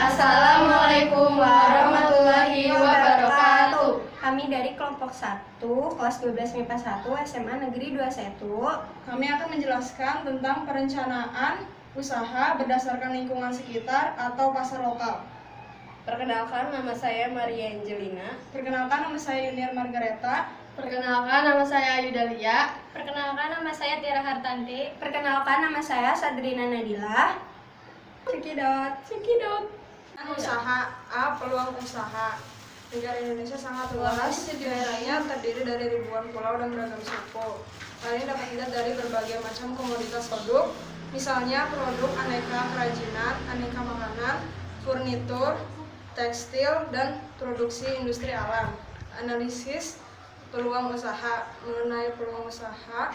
Assalamualaikum warahmatullahi wabarakatuh. Kami dari kelompok 1, kelas 12 MIPA 1, SMA Negeri 21. Kami akan menjelaskan tentang perencanaan usaha berdasarkan lingkungan sekitar atau pasar lokal. Perkenalkan, nama saya Maria Angelina. Perkenalkan, nama saya Yuniar Margareta. Perkenalkan, nama saya Yudalia. Perkenalkan, nama saya Tiara Hartanti. Perkenalkan, nama saya Sadrina Nadila. Cekidot. Usaha. A. Peluang usaha. Negara Indonesia sangat luas, daerahnya terdiri dari ribuan pulau dan beragam suku. Hal ini dapat dilihat dari berbagai macam komoditas produk, misalnya produk aneka kerajinan, aneka makanan, furnitur, tekstil, dan produksi industri alam. Analisis peluang usaha. Mengenai peluang usaha,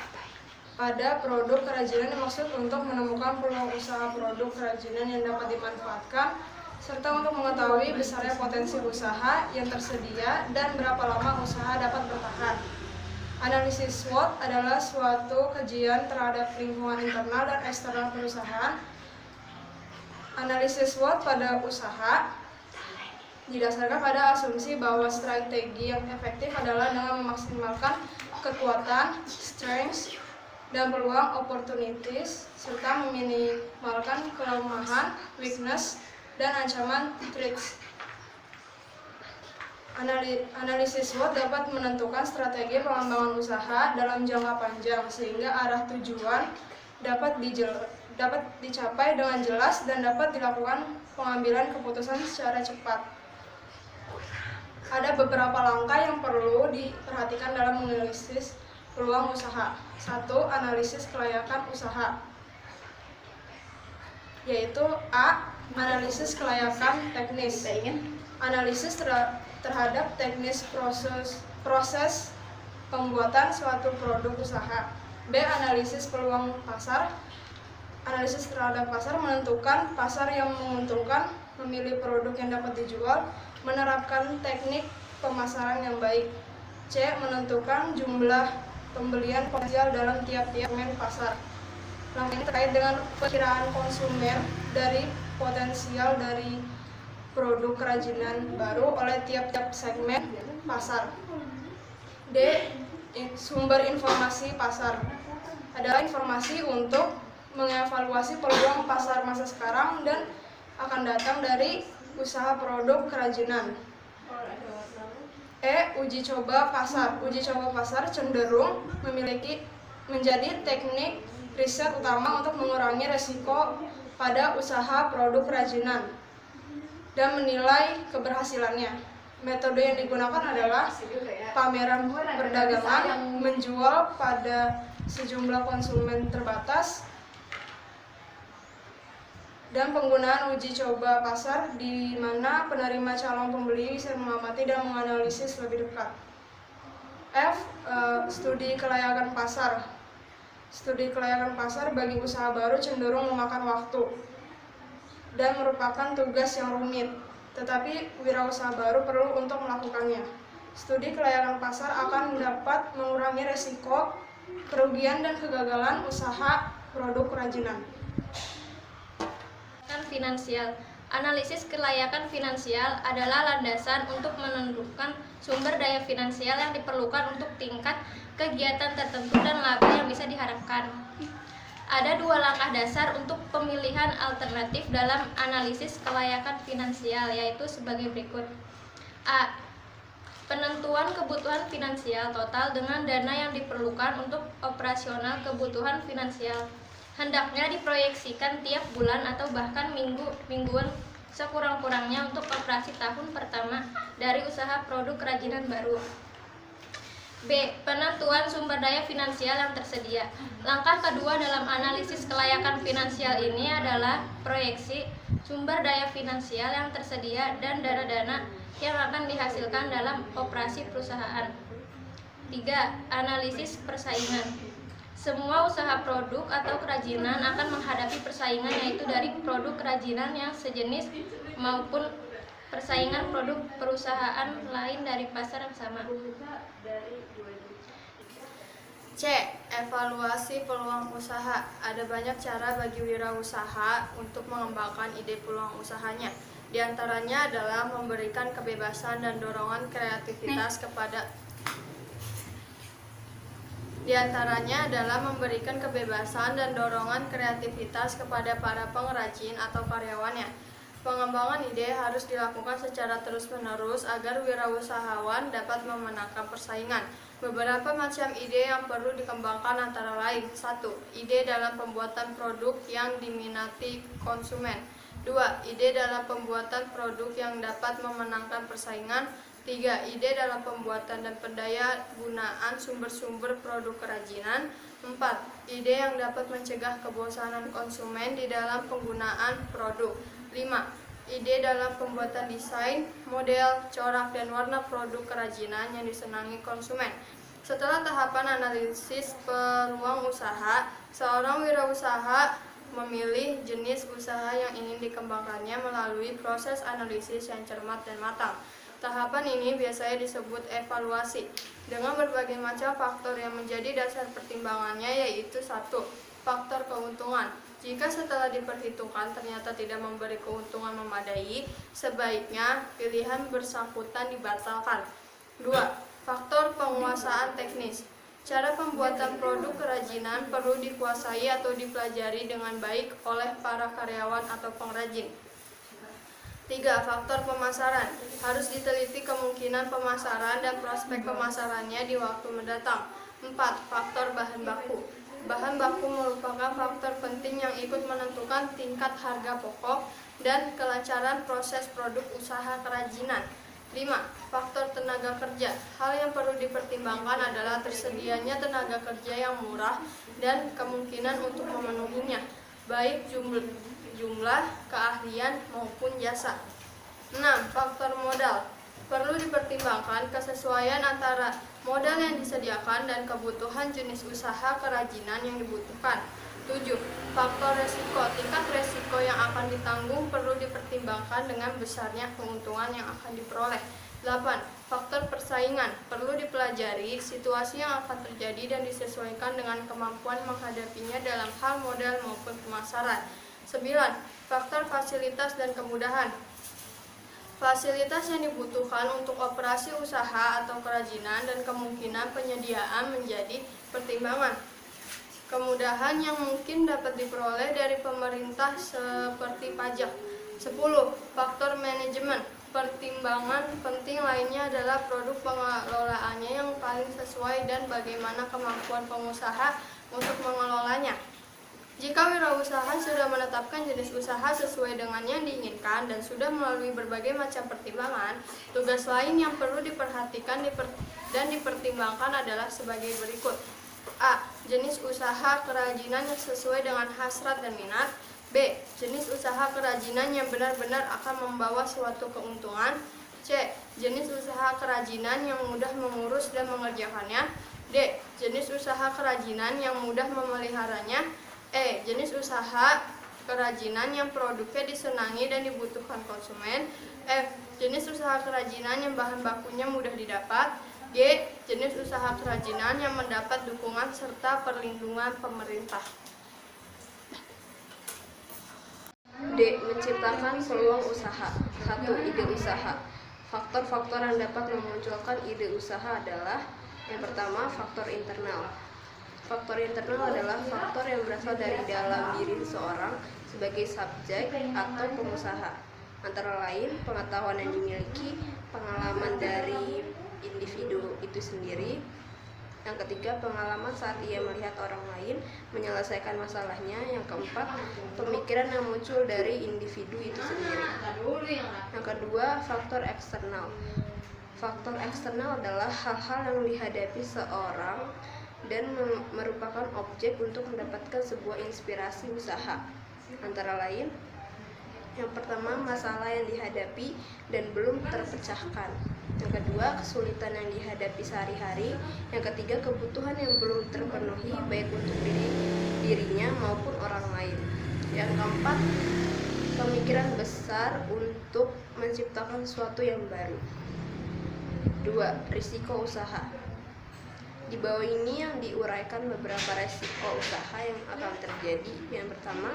pada produk kerajinan dimaksud untuk menemukan peluang usaha produk kerajinan yang dapat dimanfaatkan, serta untuk mengetahui besarnya potensi usaha yang tersedia dan berapa lama usaha dapat bertahan. Analisis SWOT adalah suatu kajian terhadap lingkungan internal dan eksternal perusahaan. Analisis SWOT pada usaha didasarkan pada asumsi bahwa strategi yang efektif adalah dengan memaksimalkan kekuatan, strengths, dan peluang opportunities, serta meminimalkan kelemahan, weakness, dan ancaman threats. Analisis SWOT dapat menentukan strategi pengembangan usaha dalam jangka panjang sehingga arah tujuan dapat dicapai dengan jelas dan dapat dilakukan pengambilan keputusan secara cepat. Ada beberapa langkah yang perlu diperhatikan dalam menganalisis peluang usaha. 1. Analisis kelayakan usaha, yaitu A. Analisis kelayakan teknis. Analisis terhadap teknis proses pembuatan suatu produk usaha. B. Analisis peluang pasar. Analisis terhadap pasar menentukan pasar yang menguntungkan, memilih produk yang dapat dijual, menerapkan teknik pemasaran yang baik. C. Menentukan jumlah pembelian potensial dalam tiap-tiap segmen pasar. Langkah ini terkait dengan perkiraan konsumen dari potensial dari produk kerajinan baru oleh tiap-tiap segmen pasar. D. Sumber informasi pasar adalah informasi untuk mengevaluasi peluang pasar masa sekarang dan akan datang dari usaha produk kerajinan. E. Uji coba pasar. Uji coba pasar cenderung menjadi teknik riset utama untuk mengurangi resiko pada usaha produk kerajinan dan menilai keberhasilannya. Metode yang digunakan adalah pameran perdagangan yang menjual pada sejumlah konsumen terbatas dan penggunaan uji coba pasar di mana penerima calon pembeli bisa mengamati dan menganalisis lebih dekat. F. Studi kelayakan pasar. Studi kelayakan pasar bagi usaha baru cenderung memakan waktu dan merupakan tugas yang rumit, tetapi wirausaha baru perlu untuk melakukannya. Studi kelayakan pasar akan dapat mengurangi resiko kerugian dan kegagalan usaha produk kerajinan. Finansial. Analisis kelayakan finansial adalah landasan untuk menentukan sumber daya finansial yang diperlukan untuk tingkat kegiatan tertentu dan laba yang bisa diharapkan. Ada dua langkah dasar untuk pemilihan alternatif dalam analisis kelayakan finansial, yaitu sebagai berikut. A. Penentuan kebutuhan finansial total dengan dana yang diperlukan untuk operasional kebutuhan finansial. Hendaknya diproyeksikan tiap bulan atau bahkan mingguan sekurang-kurangnya untuk operasi tahun pertama dari usaha produk kerajinan baru. B. Penentuan sumber daya finansial yang tersedia. Langkah kedua dalam analisis kelayakan finansial ini adalah proyeksi sumber daya finansial yang tersedia dan dana-dana yang akan dihasilkan dalam operasi perusahaan. 3. Analisis persaingan. Semua usaha produk atau kerajinan akan menghadapi persaingan, yaitu dari produk kerajinan yang sejenis maupun persaingan produk perusahaan lain dari pasar yang sama. C. Evaluasi peluang usaha. Ada banyak cara bagi wirausaha untuk mengembangkan ide peluang usahanya. Di antaranya adalah memberikan kebebasan dan dorongan kreativitas kepada para pengrajin atau karyawannya. Pengembangan ide harus dilakukan secara terus-menerus agar wirausahawan dapat memenangkan persaingan. Beberapa macam ide yang perlu dikembangkan antara lain: 1. Ide dalam pembuatan produk yang diminati konsumen. 2. Ide dalam pembuatan produk yang dapat memenangkan persaingan. 3. Ide dalam pembuatan dan pendaya gunaan sumber-sumber produk kerajinan. 4. Ide yang dapat mencegah kebosanan konsumen di dalam penggunaan produk. 5. Ide dalam pembuatan desain, model, corak, dan warna produk kerajinan yang disenangi konsumen. Setelah tahapan analisis peluang usaha, seorang wirausaha memilih jenis usaha yang ingin dikembangkannya melalui proses analisis yang cermat dan matang. Tahapan ini biasanya disebut evaluasi, dengan berbagai macam faktor yang menjadi dasar pertimbangannya, yaitu 1. Faktor keuntungan. Jika setelah diperhitungkan ternyata tidak memberi keuntungan memadai, sebaiknya pilihan bersangkutan dibatalkan. 2. Faktor penguasaan teknis. Cara pembuatan produk kerajinan perlu dikuasai atau dipelajari dengan baik oleh para karyawan atau pengrajin. 3. Faktor pemasaran. Harus diteliti kemungkinan pemasaran dan prospek pemasarannya di waktu mendatang. 4. Faktor bahan baku. Bahan baku merupakan faktor penting yang ikut menentukan tingkat harga pokok dan kelancaran proses produk usaha kerajinan. 5. Faktor tenaga kerja. Hal yang perlu dipertimbangkan adalah tersedianya tenaga kerja yang murah dan kemungkinan untuk memenuhinya, baik jumlah, keahlian, maupun jasa. 6. Faktor modal. Perlu dipertimbangkan kesesuaian antara modal yang disediakan dan kebutuhan jenis usaha kerajinan yang dibutuhkan. 7. Faktor resiko. Tingkat resiko yang akan ditanggung perlu dipertimbangkan dengan besarnya keuntungan yang akan diperoleh. 8. Faktor persaingan. Perlu dipelajari situasi yang akan terjadi dan disesuaikan dengan kemampuan menghadapinya dalam hal modal maupun pemasaran. 9. Faktor fasilitas dan kemudahan. Fasilitas yang dibutuhkan untuk operasi usaha atau kerajinan dan kemungkinan penyediaan menjadi pertimbangan. Kemudahan yang mungkin dapat diperoleh dari pemerintah seperti pajak. 10. Faktor manajemen. Pertimbangan penting lainnya adalah produk pengelolaannya yang paling sesuai dan bagaimana kemampuan pengusaha untuk mengelolanya. Jika wirausaha sudah menetapkan jenis usaha sesuai dengan yang diinginkan dan sudah melalui berbagai macam pertimbangan, tugas lain yang perlu diperhatikan dan dipertimbangkan adalah sebagai berikut. A. Jenis usaha kerajinan yang sesuai dengan hasrat dan minat. B. Jenis usaha kerajinan yang benar-benar akan membawa suatu keuntungan. C. Jenis usaha kerajinan yang mudah mengurus dan mengerjakannya. D. Jenis usaha kerajinan yang mudah memeliharanya. E. Jenis usaha kerajinan yang produknya disenangi dan dibutuhkan konsumen. F. Jenis usaha kerajinan yang bahan bakunya mudah didapat. G. Jenis usaha kerajinan yang mendapat dukungan serta perlindungan pemerintah. D. Menciptakan peluang usaha. 1. Ide usaha. Faktor-faktor yang dapat memunculkan ide usaha adalah: yang pertama, faktor internal. Faktor internal adalah faktor yang berasal dari dalam diri seseorang sebagai subjek atau pengusaha. Antara lain, pengetahuan yang dimiliki, pengalaman dari individu itu sendiri. Yang ketiga, pengalaman saat ia melihat orang lain menyelesaikan masalahnya. Yang keempat, pemikiran yang muncul dari individu itu sendiri. Yang kedua, faktor eksternal. Faktor eksternal adalah hal-hal yang dihadapi seorang dan merupakan objek untuk mendapatkan sebuah inspirasi usaha. Antara lain, yang pertama, masalah yang dihadapi dan belum terpecahkan. Yang kedua, kesulitan yang dihadapi sehari-hari. Yang ketiga, kebutuhan yang belum terpenuhi baik untuk dirinya maupun orang lain. Yang keempat, pemikiran besar untuk menciptakan sesuatu yang baru. 2. Risiko usaha. Di bawah ini yang diuraikan beberapa risiko usaha yang akan terjadi. Yang pertama,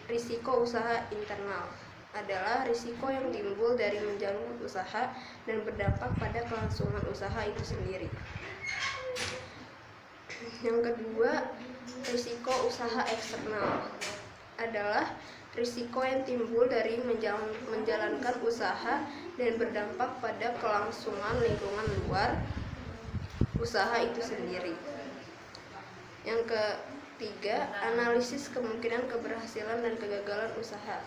risiko usaha internal. adalah risiko yang timbul dari menjalankan usaha dan berdampak pada kelangsungan usaha itu sendiri. Yang kedua, risiko usaha eksternal adalah risiko yang timbul dari menjalankan usaha dan berdampak pada kelangsungan lingkungan luar usaha itu sendiri. Yang ketiga, analisis kemungkinan keberhasilan dan kegagalan usaha.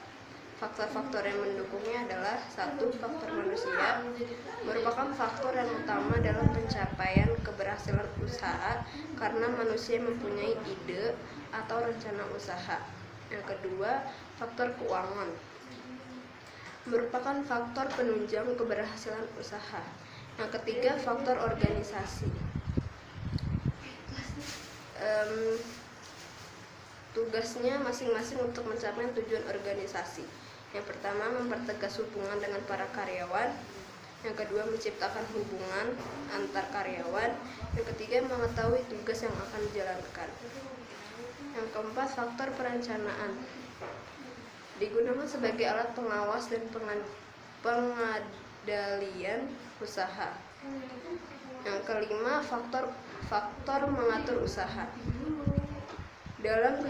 Faktor-faktor yang mendukungnya adalah 1. Faktor manusia merupakan faktor yang utama dalam pencapaian keberhasilan usaha karena manusia mempunyai ide atau rencana usaha. Yang kedua, faktor keuangan merupakan faktor penunjang keberhasilan usaha. Yang ketiga, faktor organisasi. Tugasnya masing-masing untuk mencapai tujuan organisasi. Yang pertama, mempertegas hubungan dengan para karyawan. Yang kedua, menciptakan hubungan antar karyawan. Yang ketiga, mengetahui tugas yang akan dijalankan. Yang keempat, faktor perencanaan digunakan sebagai alat pengawas dan pengendalian usaha. Yang kelima, faktor mengatur usaha. Dalam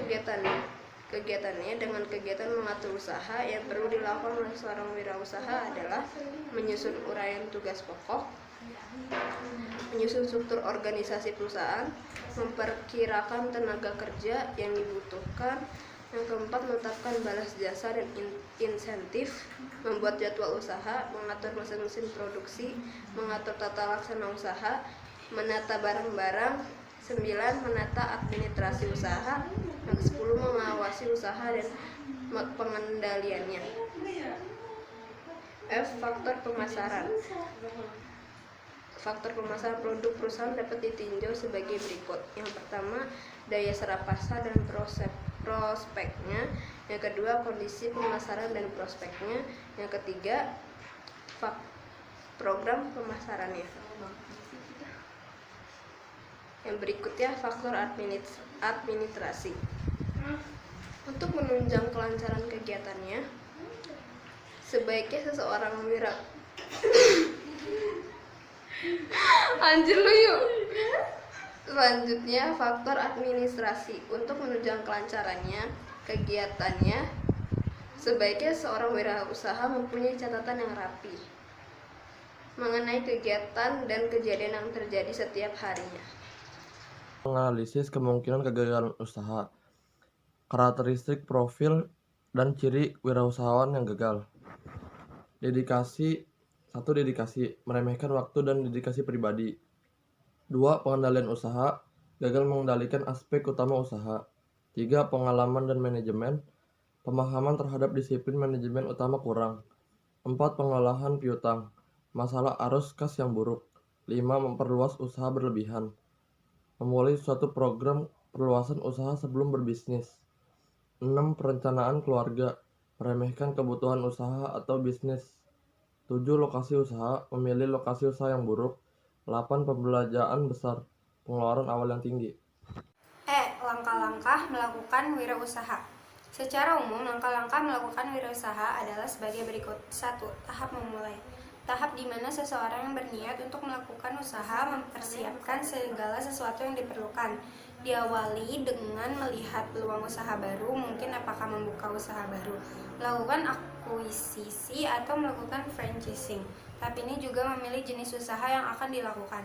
kegiatannya dengan kegiatan mengatur usaha yang perlu dilakukan oleh seorang wirausaha adalah menyusun uraian tugas pokok, menyusun struktur organisasi perusahaan, memperkirakan tenaga kerja yang dibutuhkan. Yang keempat, menetapkan balas jasa dan insentif, membuat jadwal usaha, mengatur mesin-mesin produksi, mengatur tata laksana usaha, menata barang-barang. 9. Menata administrasi usaha. Yang 10. Mengawasi usaha dan pengendaliannya. F. Faktor pemasaran. Faktor pemasaran produk perusahaan dapat ditinjau sebagai berikut. Yang pertama, daya serap pasar dan prospeknya. Yang kedua, kondisi pemasaran dan prospeknya. Yang ketiga, program pemasarannya. Yang berikutnya, faktor administrasi. Untuk menunjang kelancaran kegiatannya, sebaiknya seseorang Anjir lu yuk. Selanjutnya, faktor administrasi. Untuk menunjang kelancarannya kegiatannya, sebaiknya seorang wirausaha mempunyai catatan yang rapi mengenai kegiatan dan kejadian yang terjadi setiap harinya. Menganalisis kemungkinan kegagalan usaha, karakteristik profil dan ciri wirausahawan yang gagal. Dedikasi. 1. Dedikasi, meremehkan waktu dan dedikasi pribadi. 2. Pengendalian usaha, gagal mengendalikan aspek utama usaha. 3. Pengalaman dan manajemen, pemahaman terhadap disiplin manajemen utama kurang. 4. Pengolahan piutang, masalah arus kas yang buruk. 5. Memperluas usaha berlebihan, memulai suatu program perluasan usaha sebelum berbisnis. 6. Perencanaan keluarga, meremehkan kebutuhan usaha atau bisnis. 7. Lokasi usaha, memilih lokasi usaha yang buruk. 8. Pembelanjaan besar, pengeluaran awal yang tinggi. Langkah-langkah melakukan wirausaha. Secara umum, langkah-langkah melakukan wirausaha adalah sebagai berikut. 1. Tahap memulai. Tahap di mana seseorang yang berniat untuk melakukan usaha mempersiapkan segala sesuatu yang diperlukan. Diawali dengan melihat peluang usaha baru, mungkin apakah membuka usaha baru, melakukan akuisisi atau melakukan franchising. Tahap ini juga memilih jenis usaha yang akan dilakukan.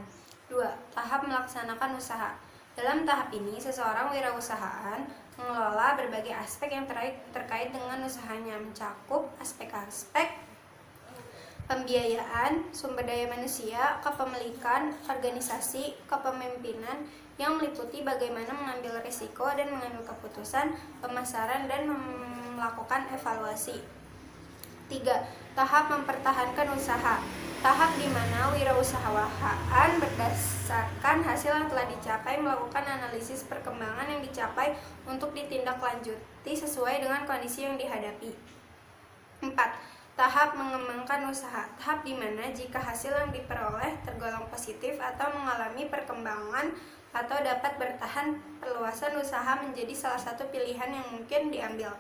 2. Tahap melaksanakan usaha. Dalam tahap ini, seseorang wirausahaan mengelola berbagai aspek yang terkait dengan usahanya, mencakup aspek-aspek pembiayaan, sumber daya manusia, kepemilikan, organisasi, kepemimpinan yang meliputi bagaimana mengambil risiko dan mengambil keputusan, pemasaran, dan melakukan evaluasi. 3. Tahap mempertahankan usaha. Tahap di mana wirausahaan berdasarkan hasil yang telah dicapai melakukan analisis perkembangan yang dicapai untuk ditindaklanjuti sesuai dengan kondisi yang dihadapi. 4. Tahap mengembangkan usaha. Tahap di mana jika hasil yang diperoleh tergolong positif atau mengalami perkembangan atau dapat bertahan, perluasan usaha menjadi salah satu pilihan yang mungkin diambil.